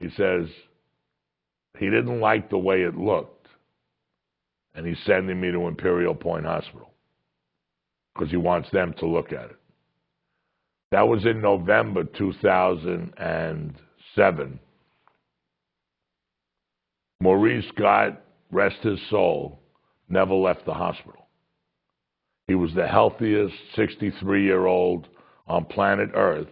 He says he didn't like the way it looked, and he's sending me to Imperial Point Hospital because he wants them to look at it. That was in November 2007. Maurice, God rest his soul, never left the hospital. He was the healthiest 63-year-old on planet Earth.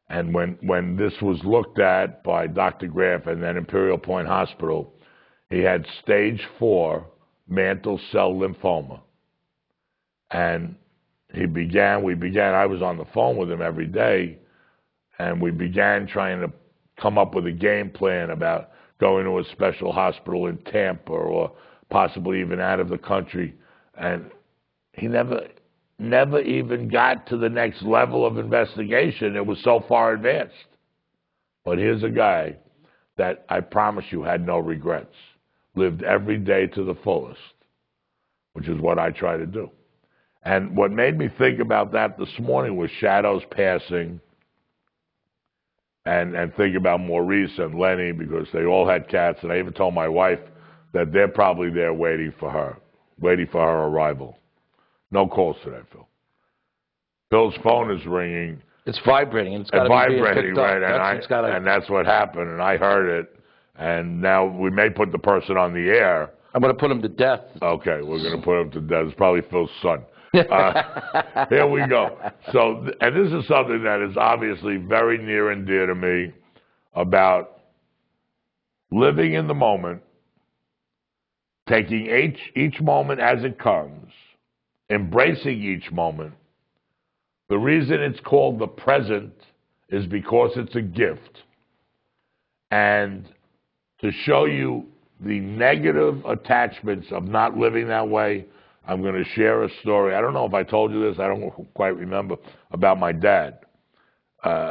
And when this was looked at by Dr. Graff and then Imperial Point Hospital, he had stage 4 mantle cell lymphoma. And we began, I was on the phone with him every day, and we began trying to come up with a game plan about going to a special hospital in Tampa or possibly even out of the country. And he never even got to the next level of investigation. It was so far advanced. But here's a guy that I promise you had no regrets, lived every day to the fullest, which is what I try to do. And what made me think about that this morning was Shadow's passing, and think about Maurice and Lenny, because they all had cats, and I even told my wife that they're probably there waiting for her arrival. No calls today, Phil. Phil's phone is ringing. It's vibrating, and it's got to be vibrating, right? And and that's what happened, and I heard it, and now we may put the person on the air. I'm going to put him to death. Okay, we're going to put him to death. It's probably Phil's son. Here we go. So, and this is something that is obviously very near and dear to me, about living in the moment, taking each moment as it comes, embracing each moment. The reason it's called the present is because it's a gift. And to show you the negative attachments of not living that way, I'm going to share a story. I don't know if I told you this. I don't quite remember, about my dad.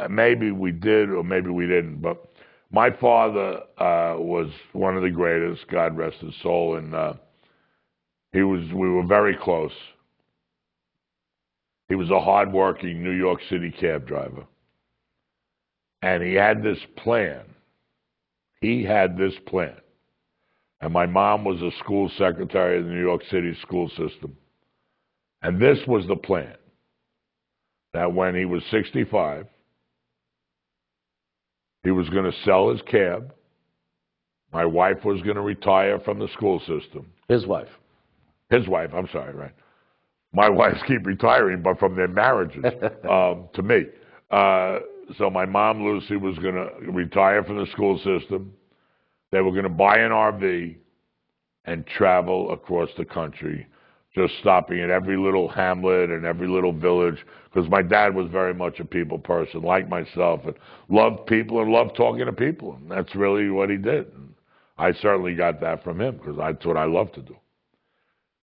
Maybe we did or maybe we didn't. But my father was one of the greatest, God rest his soul, and we were very close. He was a hard-working New York City cab driver. And he had this plan. And my mom was a school secretary in the New York City school system. And this was the plan, that when he was 65, he was going to sell his cab. My wife was going to retire from the school system. His wife, I'm sorry, right. My wives keep retiring, but from their marriages to me. So my mom, Lucy, was going to retire from the school system. They were going to buy an RV and travel across the country, just stopping at every little hamlet and every little village, because my dad was very much a people person, like myself, and loved people and loved talking to people. And that's really what he did. And I certainly got that from him, because that's what I love to do.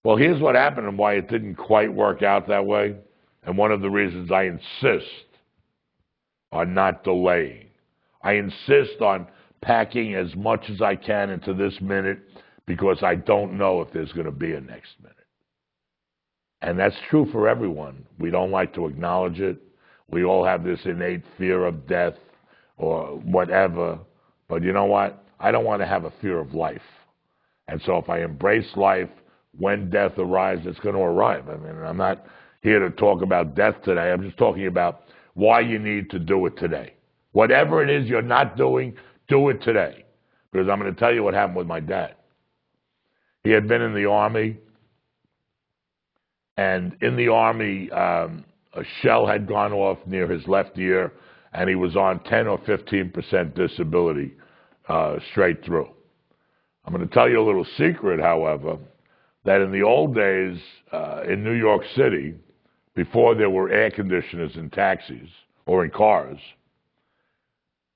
Well, here's what happened and why it didn't quite work out that way, and one of the reasons I insist on not delaying. I insist on packing as much as I can into this minute, because I don't know if there's going to be a next minute. And that's true for everyone. We don't like to acknowledge it. We all have this innate fear of death or whatever. But you know what? I don't want to have a fear of life. And so if I embrace life, when death arrives, it's going to arrive. I mean, I'm not here to talk about death today. I'm just talking about why you need to do it today. Whatever it is you're not doing, do it today. Because I'm going to tell you what happened with my dad. He had been in the Army, and in the Army, a shell had gone off near his left ear, and he was on 10 or 15% disability straight through. I'm going to tell you a little secret, however, that in the old days in New York City, before there were air conditioners in taxis or in cars,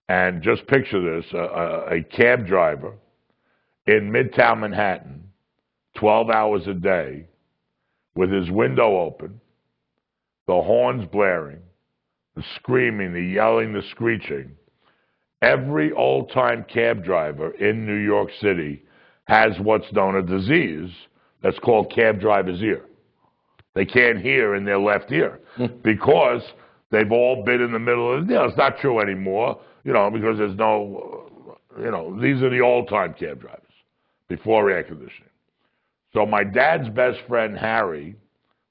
and just picture this, a cab driver in Midtown Manhattan, 12 hours a day, with his window open, the horns blaring, the screaming, the yelling, the screeching. Every old-time cab driver in New York City has what's known as a disease that's called cab driver's ear. They can't hear in their left ear because they've all been in the middle of the, it's not true anymore, because there's no these are the old-time cab drivers, before air conditioning. So my dad's best friend, Harry,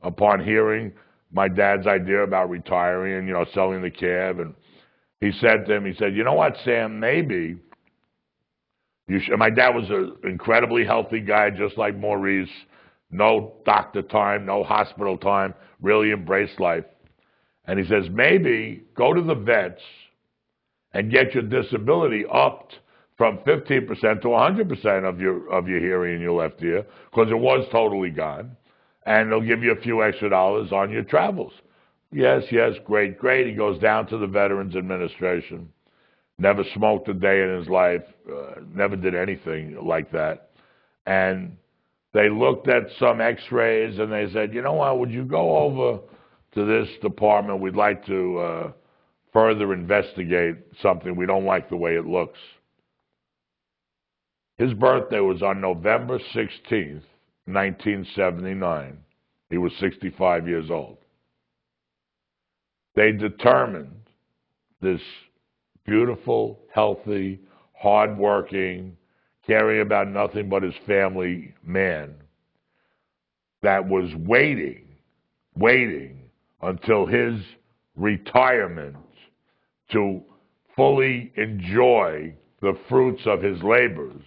upon hearing my dad's idea about retiring and, selling the cab, and he said to him, you know what, Sam, maybe you should. My dad was an incredibly healthy guy, just like Maurice. No doctor time, no hospital time, really embraced life. And he says, maybe go to the vets and get your disability upped from 15% to 100% of your hearing in your left ear, because it was totally gone, and they'll give you a few extra dollars on your travels. Yes, great. He goes down to the Veterans Administration. Never smoked a day in his life, never did anything like that. And they looked at some x-rays and they said, you know what, would you go over to this department? We'd like to further investigate something. We don't like the way it looks. His birthday was on November 16th, 1979. He was 65 years old. They determined this beautiful, healthy, hardworking, caring about nothing but his family man that was waiting until his retirement to fully enjoy the fruits of his labors.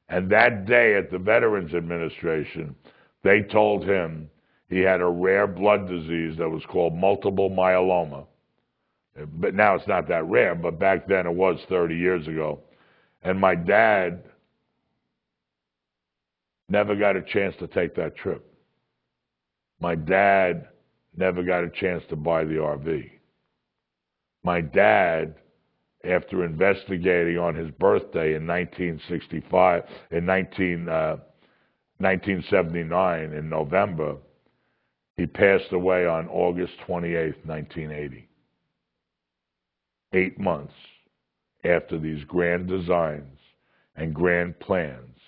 And that day at the Veterans Administration, they told him he had a rare blood disease that was called multiple myeloma. But now it's not that rare, but back then it was 30 years ago. And my dad never got a chance to take that trip. My dad never got a chance to buy the RV. My dad, after investigating on his birthday in 1979, in November, he passed away on August 28th, 1980. 8 months after these grand designs and grand plans